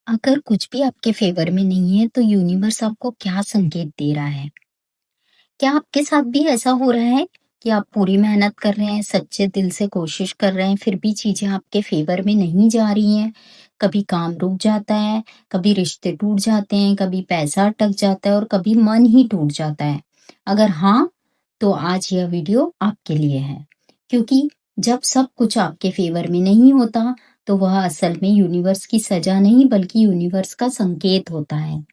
अगर कुछ भी आपके फेवर में नहीं है तो यूनिवर्स आपको क्या संकेत दे रहा है? क्या आपके साथ भी ऐसा हो रहा है कि आप पूरी मेहनत कर रहे हैं, सच्चे दिल से कोशिश कर रहे हैं, फिर भी चीज़ें आपके फेवर में नहीं जा रही हैं? कभी काम रुक जाता है, कभी रिश्ते टूट जाते हैं, कभी पैसा अटक जाता है और कभी मन ही टूट जाता है। अगर हाँ, तो आज यह वीडियो आपके लिए है। क्योंकि जब सब कुछ आपके फेवर में नहीं होता, तो वह असल में यूनिवर्स की सज़ा नहीं बल्कि यूनिवर्स का संकेत होता है।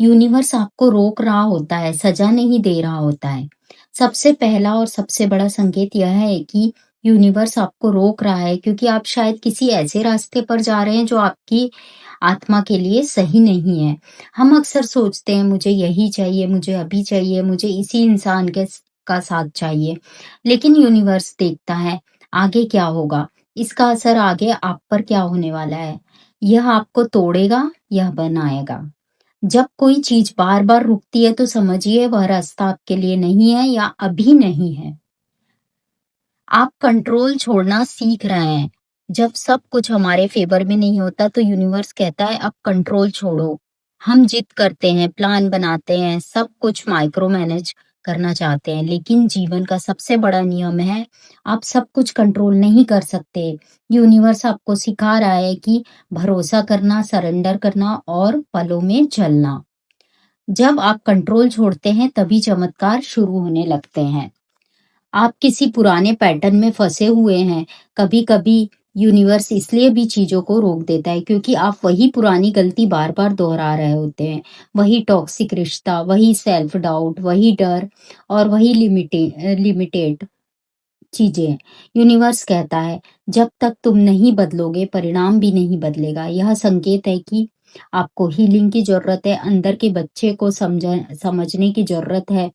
यूनिवर्स आपको रोक रहा होता है, सजा नहीं दे रहा होता है। सबसे पहला और सबसे बड़ा संकेत यह है कि यूनिवर्स आपको रोक रहा है क्योंकि आप शायद किसी ऐसे रास्ते पर जा रहे हैं जो आपकी आत्मा के लिए सही नहीं है। हम अक्सर सोचते हैं मुझे यही चाहिए, मुझे अभी चाहिए, मुझे इसी इंसान का साथ चाहिए। लेकिन यूनिवर्स देखता है आगे क्या होगा, इसका असर आगे आप पर क्या होने वाला है। यह आपको तोड़ेगा, यह बनाएगा। जब कोई चीज बार-बार रुकती है तो समझिए वह रास्ता आपके लिए नहीं है या अभी नहीं है। आप कंट्रोल छोड़ना सीख रहे हैं। जब सब कुछ हमारे फेवर में नहीं होता तो यूनिवर्स कहता है अब कंट्रोल छोड़ो। हम जिद करते हैं, प्लान बनाते हैं, सब कुछ माइक्रो मैनेज करना चाहते हैं, लेकिन जीवन का सबसे बड़ा नियम है आप सब कुछ कंट्रोल नहीं कर सकते। यूनिवर्स आपको सिखा रहा है कि भरोसा करना, सरेंडर करना और पलों में चलना। जब आप कंट्रोल छोड़ते हैं तभी चमत्कार शुरू होने लगते हैं। आप किसी पुराने पैटर्न में फंसे हुए हैं। कभी-कभी यूनिवर्स इसलिए भी चीज़ों को रोक देता है क्योंकि आप वही पुरानी गलती बार-बार दोहरा रहे होते हैं। वही टॉक्सिक रिश्ता, वही सेल्फ डाउट, वही डर और वही लिमिटेड चीज़ें। यूनिवर्स कहता है, जब तक तुम नहीं बदलोगे, परिणाम भी नहीं बदलेगा। यह संकेत है कि आपको हीलिंग की ज़रूरत है, अंदर के बच्चे को समझने की ज़रूरत है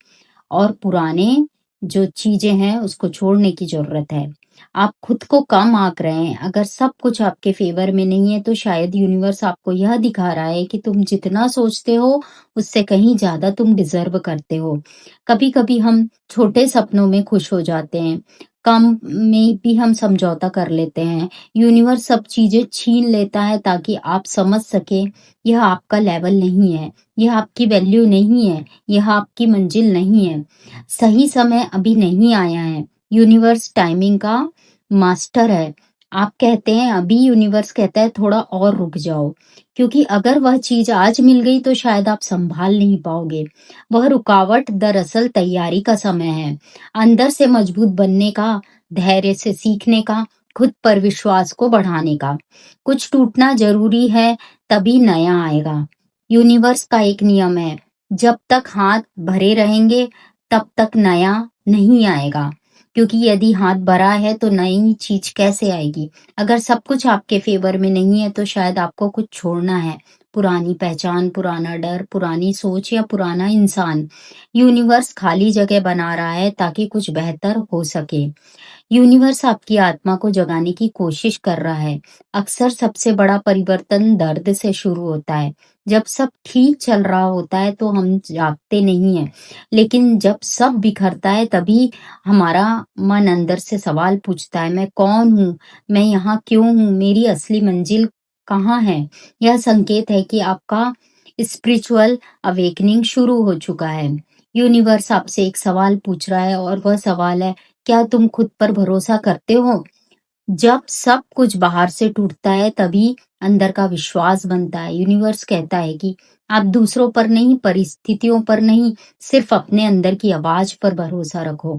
और पुराने जो चीज़ें हैं, उसको छोड़ने की ज़रूरत है। आप खुद को कम आँक रहे हैं। अगर सब कुछ आपके फ़ेवर में नहीं है, तो शायद यूनिवर्स आपको यह दिखा रहा है कि तुम जितना सोचते हो, उससे कहीं ज़्यादा तुम डिज़र्व करते हो। कभी-कभी हम छोटे सपनों में खुश हो जाते हैं, कम में भी हम समझौता कर लेते हैं। यूनिवर्स सब चीज़ें छीन लेता है ताकि आप समझ सकें, यह आपका लेवल नहीं है, यह आपकी वैल्यू नहीं है, यह आपकी मंजिल नहीं है। सही समय अभी नहीं आया है। यूनिवर्स टाइमिंग का मास्टर है। आप कहते हैं अभी, यूनिवर्स कहता है थोड़ा और रुक जाओ, क्योंकि अगर वह चीज़ आज मिल गई तो शायद आप सँभाल नहीं पाओगे। वह रुकावट दरअसल तैयारी का समय है। अंदर से मजबूत बनने का, धैर्य से सीखने का, खुद पर विश्वास को बढ़ाने का। कुछ टूटना ज़रूरी है, तभी नया आएगा। यूनिवर्स का एक नियम है, जब तक हाथ भरे रहेंगे तब तक नया नहीं आएगा। क्योंकि यदि हाथ भरा है तो नई चीज़ कैसे आएगी? अगर सब कुछ आपके फ़ेवर में नहीं है तो शायद आपको कुछ छोड़ना है। पुरानी पहचान, पुराना डर, पुरानी सोच या पुराना इंसान। यूनिवर्स खाली जगह बना रहा है ताकि कुछ बेहतर हो सके। यूनिवर्स आपकी आत्मा को जगाने की कोशिश कर रहा है। अक्सर सबसे बड़ा परिवर्तन दर्द से शुरू होता है। जब सब ठीक चल रहा होता है तो हम जागते नहीं हैं, लेकिन जब सब बिखरता है तभी हमारा मन अंदर से सवाल पूछता है, मैं कौन हूँ? मैं यहाँ क्यों हूँ? मेरी असली मंजिल कहाँ है? यह संकेत है कि आपका स्पिरिचुअल अवेकनिंग शुरू हो चुका है। यूनिवर्स आपसे एक सवाल पूछ रहा है और वह सवाल है, क्या तुम खुद पर भरोसा करते हो? जब सब कुछ बाहर से टूटता है तभी अंदर का विश्वास बनता है। यूनिवर्स कहता है कि आप दूसरों पर नहीं, परिस्थितियों पर नहीं, सिर्फ अपने अंदर की आवाज पर भरोसा रखो।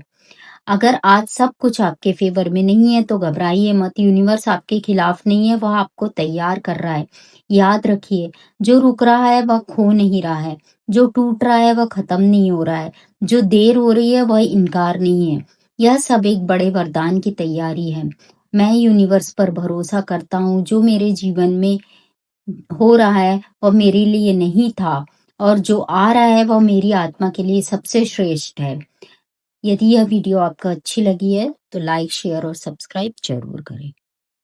अगर आज सब कुछ आपके फेवर में नहीं है तो घबराइए मत। यूनिवर्स आपके खिलाफ नहीं है, वह आपको तैयार कर रहा है। याद रखिए, जो रुक रहा है वह खो नहीं रहा है, जो टूट रहा है वह खत्म नहीं हो रहा है, जो देर हो रही है वह इनकार नहीं है। यह सब एक बड़े वरदान की तैयारी है। मैं यूनिवर्स पर भरोसा करता हूँ, जो मेरे जीवन में हो रहा है वह मेरे लिए नहीं था और जो आ रहा है वह मेरी आत्मा के लिए सबसे श्रेष्ठ है। यदि यह वीडियो आपको अच्छी लगी है तो लाइक, शेयर और सब्सक्राइब जरूर करें।